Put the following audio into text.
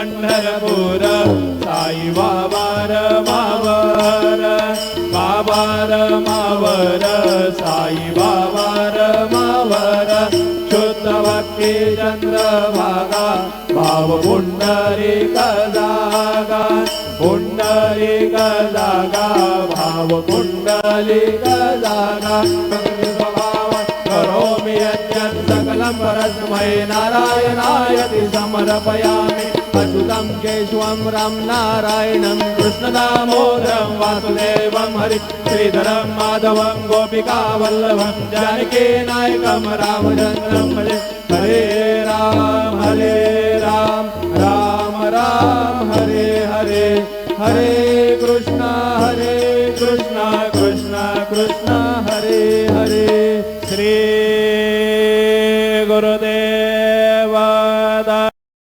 पंढरपूर साई बाबा रमावर बाबा रमावर साई बाबा रमावर शुद्ध भक्ती चंद्रभागा भाव पुंडरीक जागा पुंडरीक जागा भाव पुंडरीक जागा करोमि यज्ञं सकलं परस्मै नारायणायति समर्पयामि अच्युतं केशवं राम नारायणं कृष्णदामोदरं वासुदेवं हरि श्रीधरं माधवं गोपिकावल्लभं जानकीनायकं रामचन्द्रं भजे हरे राम हरे